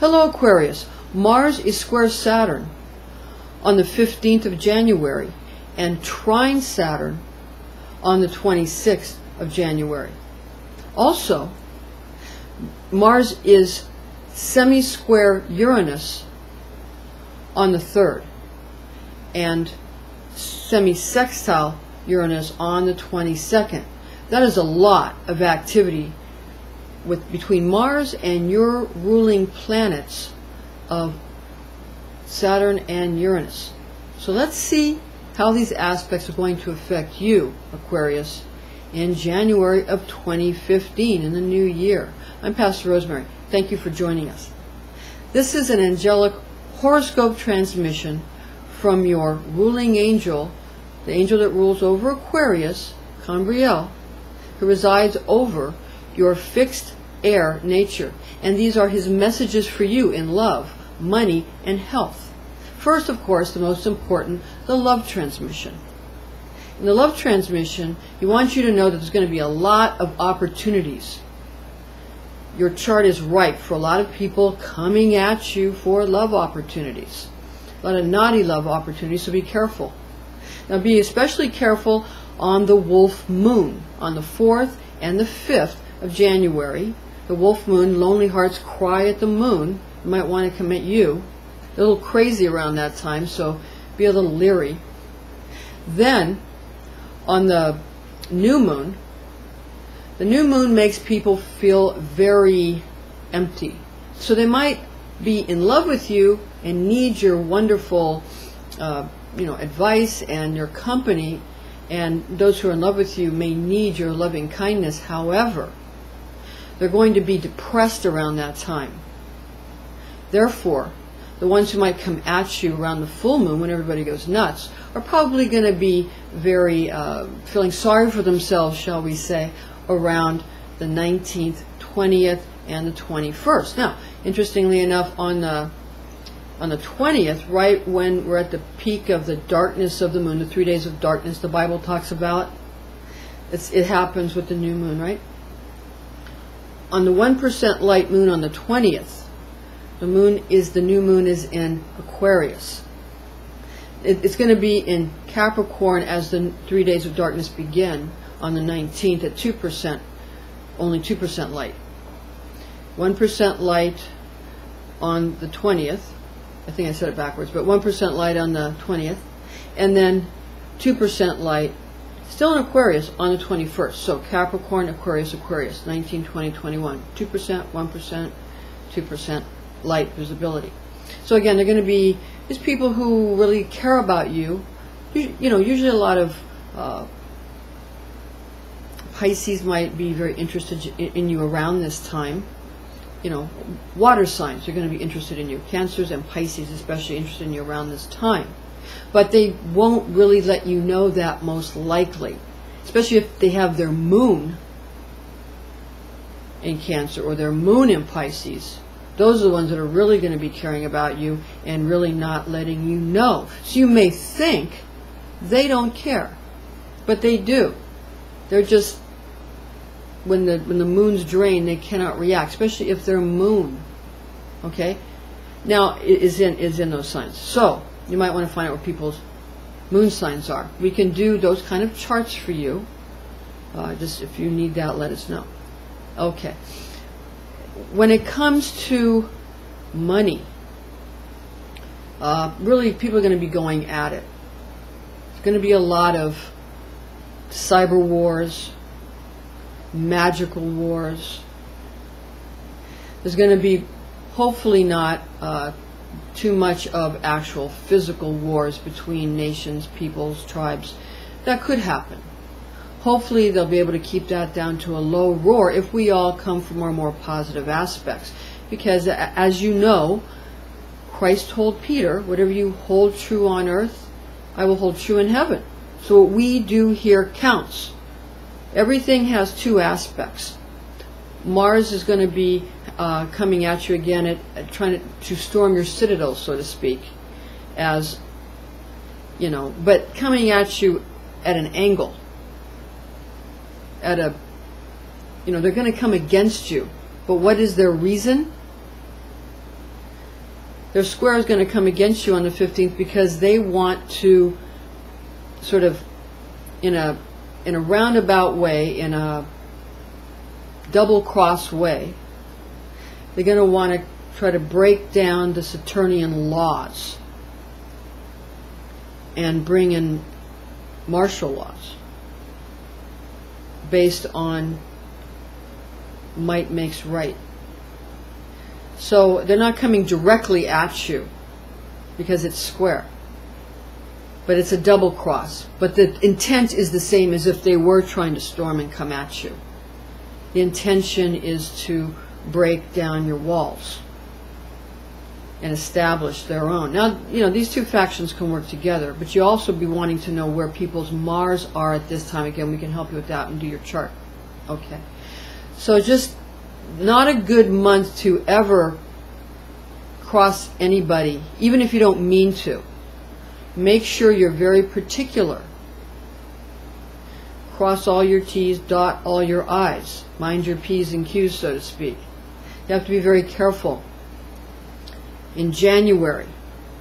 Hello Aquarius. Mars is square Saturn on the 15th of January and trine Saturn on the 26th of January. Also, Mars is semi-square Uranus on the 3rd and semi-sextile Uranus on the 22nd. That is a lot of activity between Mars and your ruling planets of Saturn and Uranus. So let's see how these aspects are going to affect you, Aquarius, in January of 2015, in the new year. I'm Pastor Rosemary. Thank you for joining us. This is an angelic horoscope transmission from your ruling angel, the angel that rules over Aquarius, Cambriel, who resides over your fixed air nature. And these are his messages for you in love, money, and health. First, of course, the most important, the love transmission. In the love transmission, he wants you to know that there's going to be a lot of opportunities. Your chart is ripe for a lot of people coming at you for love opportunities. A lot of naughty love opportunities, so be careful. Now be especially careful on the wolf moon, on the 4th and the 5th of January. The wolf moon, lonely hearts cry at the moon. You might want to come at you. A little crazy around that time, so be a little leery. Then, on the new moon, the new moon makes people feel very empty. So they might be in love with you and need your wonderful advice and your company, and those who are in love with you may need your loving kindness. However, they're going to be depressed around that time. Therefore, the ones who might come at you around the full moon when everybody goes nuts are probably going to be very feeling sorry for themselves, shall we say, around the 19th, 20th, and the 21st. Now, interestingly enough, on the 20th, right when we're at the peak of the darkness of the moon, the 3 days of darkness the Bible talks about, it happens with the new moon, right? On the 1% light moon on the 20th, the new moon is in Aquarius. It's going to be in Capricorn as the 3 days of darkness begin on the 19th at 2%, only 2% light. 1% light on the 20th. I think I said it backwards, but 1% light on the 20th, and then 2% light still in Aquarius on the 21st. So Capricorn, Aquarius, Aquarius, 19, 20, 21. 2%, 1%, 2% light visibility. So again, they're going to be these people who really care about you. Usually a lot of Pisces might be very interested in you around this time. Water signs are going to be interested in you. Cancers and Pisces especially interested in you around this time. But they won't really let you know that, most likely. Especially if they have their moon in Cancer or their moon in Pisces. Those are the ones that are really going to be caring about you and really not letting you know. So you may think they don't care, but they do. They're just, when the moon's drained, they cannot react, especially if their moon, okay, now is in those signs. So you might want to find out what people's moon signs are. We can do those kind of charts for you. Just if you need that, let us know. Okay. When it comes to money, really people are going to be going at it. It's going to be a lot of cyber wars, magical wars. There's going to be hopefully not too much of actual physical wars between nations, peoples, tribes. That could happen. Hopefully they'll be able to keep that down to a low roar if we all come from our more positive aspects. Because as you know, Christ told Peter, whatever you hold true on earth, I will hold true in heaven. So what we do here counts. Everything has two aspects. Mars is going to be coming at you again at trying to storm your citadel, so to speak, as but coming at you at an angle, at a they're going to come against you. But what is their reason? their square is going to come against you on the 15th because they want to sort of, in a roundabout way, in a double-cross way, they're going to want to try to break down the Saturnian laws and bring in martial laws based on might makes right. So they're not coming directly at you because it's square, but it's a double cross. But the intent is the same as if they were trying to storm and come at you. The intention is to break down your walls and establish their own. Now, you know, these two factions can work together, but you also be wanting to know where people's Mars are at this time. Again, we can help you with that and do your chart. Okay. So just not a good month to ever cross anybody, even if you don't mean to. Make sure you're very particular. Cross all your T's, dot all your I's. Mind your P's and Q's, so to speak. You have to be very careful in January,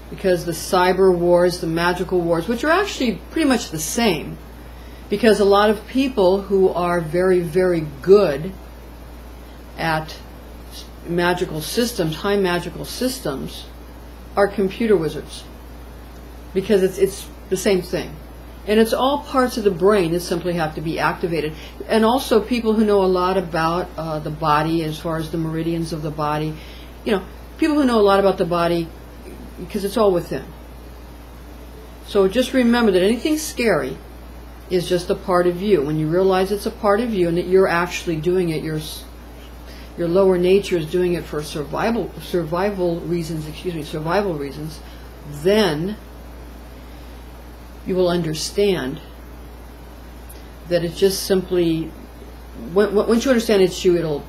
because the cyber wars, the magical wars, which are actually pretty much the same, because a lot of people who are very, very good at magical systems, high magical systems, are computer wizards, because it's the same thing. And it's all parts of the brain that simply have to be activated. And also people who know a lot about the body, as far as the meridians of the body. You know, people who know a lot about the body, because it's all within. So just remember that anything scary is just a part of you. When you realize it's a part of you and that you're actually doing it, your lower nature is doing it for survival reasons, then you will understand that it's just simply, once you understand it's you, it'll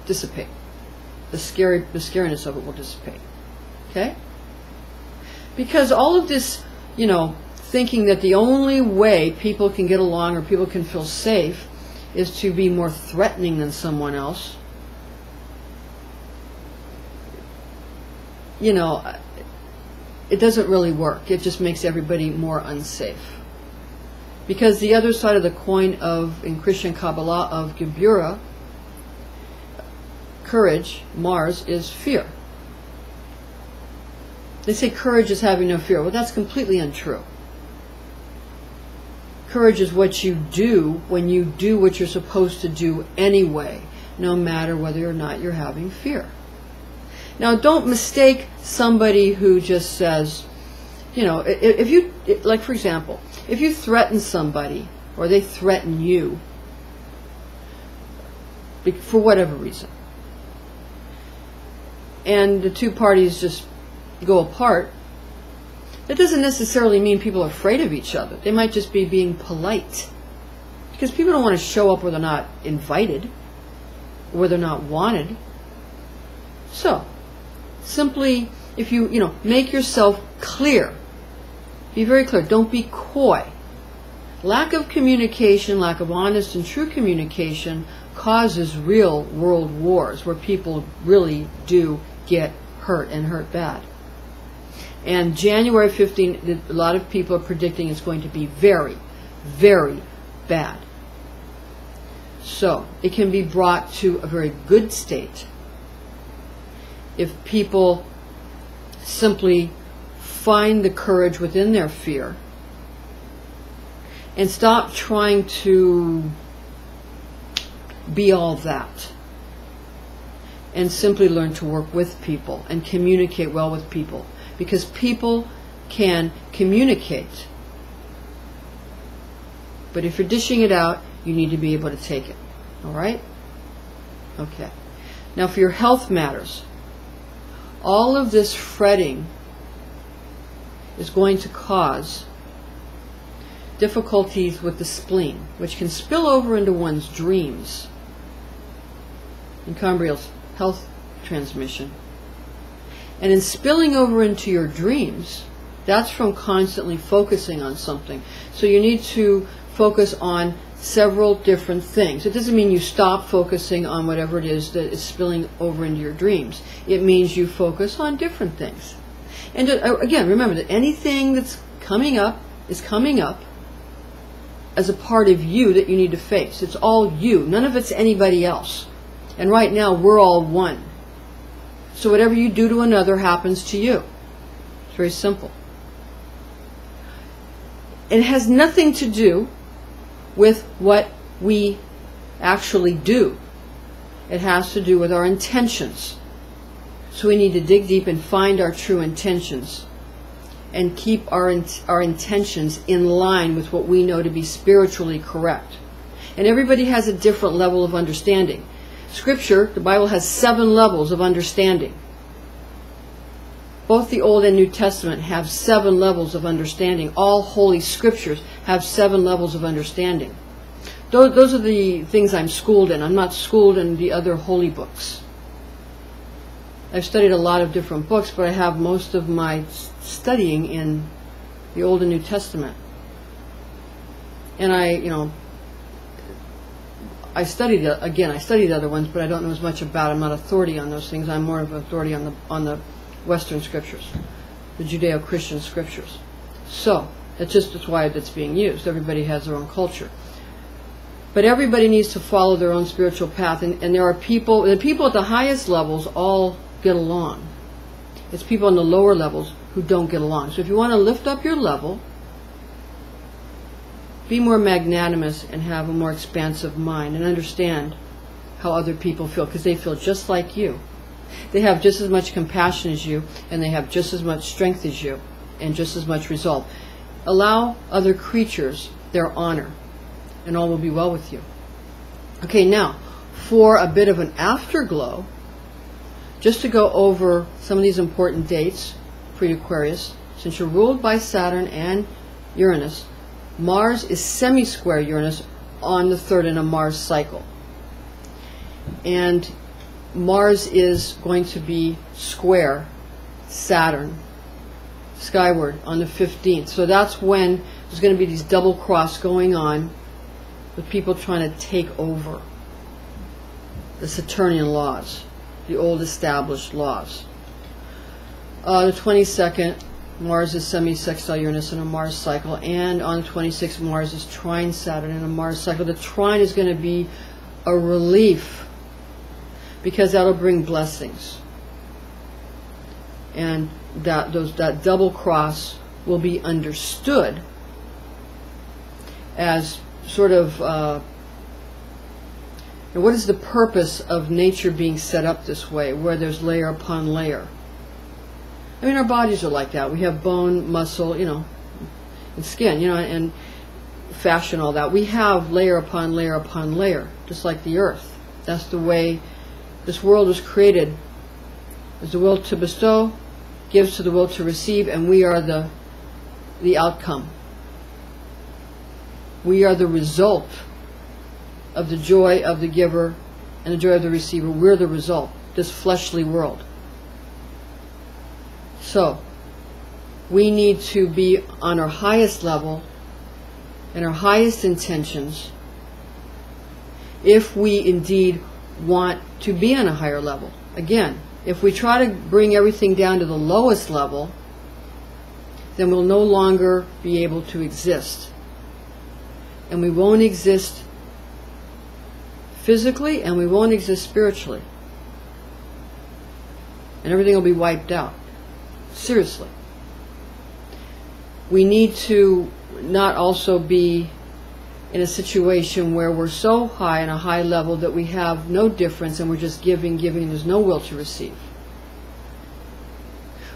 dissipate. The scariness of it will dissipate. Okay? Because all of this, you know, thinking that the only way people can get along or people can feel safe is to be more threatening than someone else, you know, it doesn't really work. It just makes everybody more unsafe. Because the other side of the coin of, in Christian Kabbalah, of Geburah, courage, Mars, is fear. They say courage is having no fear. Well, that's completely untrue. Courage is what you do when you do what you're supposed to do anyway, no matter whether or not you're having fear. Now, don't mistake somebody who just says, you know, if you, like for example, if you threaten somebody or they threaten you for whatever reason, and the two parties just go apart, that doesn't necessarily mean people are afraid of each other. They might just be being polite. Because people don't want to show up where they're not invited, or where they're not wanted. So, simply, if you know, make yourself clear. Be very clear. Don't be coy. Lack of communication, lack of honest and true communication causes real world wars where people really do get hurt and hurt bad. And January 15, a lot of people are predicting it's going to be very, very bad. So, it can be brought to a very good state if people simply find the courage within their fear and stop trying to be all that, and simply learn to work with people and communicate well with people, because people can communicate, but if you're dishing it out, you need to be able to take it. All right? Okay. Now, for your health matters, all of this fretting is going to cause difficulties with the spleen, which can spill over into one's dreams in Cambriel's health transmission. And in spilling over into your dreams, that's from constantly focusing on something. So you need to focus on several different things. It doesn't mean you stop focusing on whatever it is that is spilling over into your dreams. It means you focus on different things. And again, remember that anything that's coming up is coming up as a part of you that you need to face. It's all you. None of it's anybody else. And right now, we're all one. So whatever you do to another happens to you. It's very simple. It has nothing to do with what we actually do. It has to do with our intentions. So we need to dig deep and find our true intentions and keep our intentions in line with what we know to be spiritually correct. And everybody has a different level of understanding. Scripture, the Bible, has 7 levels of understanding. Both the Old and New Testament have 7 levels of understanding. All Holy Scriptures have 7 levels of understanding. Those are the things I'm schooled in. I'm not schooled in the other holy books. I've studied a lot of different books, but I have most of my studying in the Old and New Testament. And I studied other ones, but I don't know as much about. I'm not authority on those things. I'm more of an authority on the Western scriptures, the Judeo-Christian scriptures. So that's why it's being used. Everybody has their own culture, but everybody needs to follow their own spiritual path. And there are people. The people at the highest levels all get along. It's people on the lower levels who don't get along. So if you want to lift up your level, be more magnanimous and have a more expansive mind and understand how other people feel, because they feel just like you. They have just as much compassion as you, and they have just as much strength as you, and just as much resolve. Allow other creatures their honor, and all will be well with you. Okay, now, for a bit of an afterglow, just to go over some of these important dates for Aquarius, since you're ruled by Saturn and Uranus, Mars is semi-square Uranus on the 3rd in a Mars cycle. And Mars is going to be square Saturn skyward on the 15th. So that's when there's going to be these double cross going on with people trying to take over the Saturnian laws, the old established laws. The 22nd, Mars is semi-sextile Uranus in a Mars cycle, and on the 26th, Mars is trine Saturn in a Mars cycle. The trine is going to be a relief, because that'll bring blessings, and that double cross will be understood as sort of what is the purpose of nature being set up this way, where there's layer upon layer. I mean, our bodies are like that. We have bone, muscle, and skin, and fashion, all that. We have layer upon layer upon layer, just like the earth. That's the way this world was created. There's the will to bestow, gives to the will to receive, and we are the outcome. We are the result of the joy of the giver and the joy of the receiver. We're the result, this fleshly world. So, we need to be on our highest level and our highest intentions if we indeed want to be on a higher level. Again, if we try to bring everything down to the lowest level, then we'll no longer be able to exist. And we won't exist physically, and we won't exist spiritually. And everything will be wiped out. Seriously. We need to not also be in a situation where we're so high on a high level that we have no difference and we're just giving, and there's no will to receive.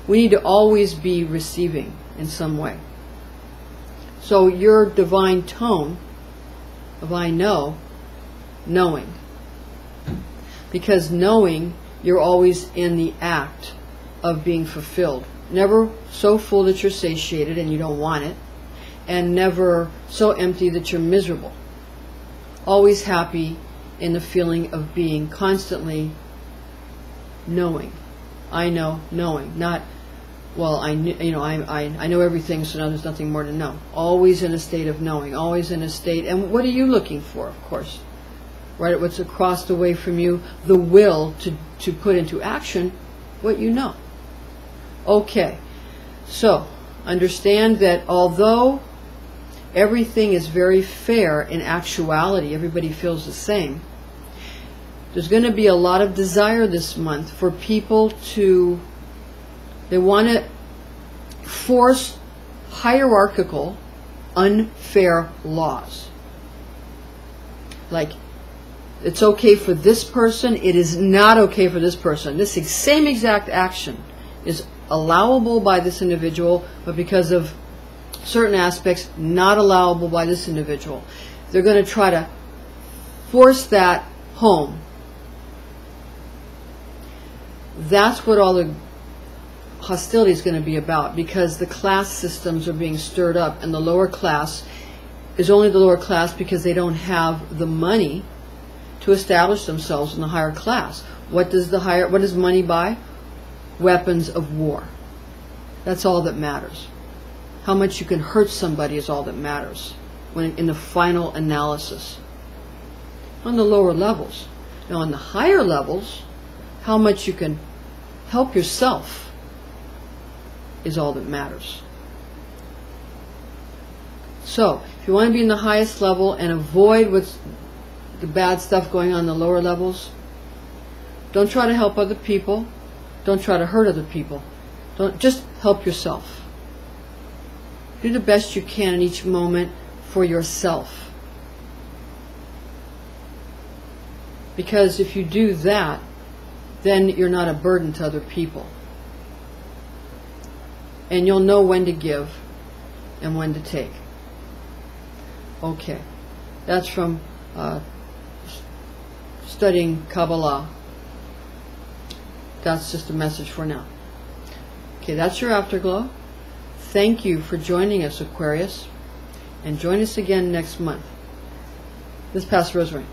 We need to always be receiving in some way. So your divine tone of I know, knowing. Because knowing, you're always in the act of being fulfilled. Never so full that you're satiated and you don't want it, and never so empty that you're miserable. Always happy in the feeling of being, constantly knowing. I know, knowing. Not well, I know everything, so now there's nothing more to know. Always in a state of knowing, always in a state. And what are you looking for, of course? Right, what's across the way from you, the will to put into action what you know. Okay, so understand that although everything is very fair in actuality, everybody feels the same, there's going to be a lot of desire this month for people to, they want to force hierarchical, unfair laws. Like, it's okay for this person, it is not okay for this person. This same exact action is allowable by this individual, but because of certain aspects, not allowable by this individual. They're going to try to force that home. That's what all the hostility is going to be about, because the class systems are being stirred up, and the lower class is only the lower class because they don't have the money to establish themselves in the higher class. What does money buy? Weapons of war. That's all that matters. How much you can hurt somebody is all that matters when in the final analysis. On the lower levels. Now on the higher levels, how much you can help yourself is all that matters. So, if you want to be in the highest level and avoid what's the bad stuff going on in the lower levels, don't try to help other people. Don't try to hurt other people. Don't, just help yourself. Do the best you can in each moment for yourself. Because if you do that, then you're not a burden to other people. And you'll know when to give and when to take. Okay. That's from studying Kabbalah. That's just a message for now. Okay, that's your Afterglow. Thank you for joining us, Aquarius. And join us again next month. This is Pastor Rosemary.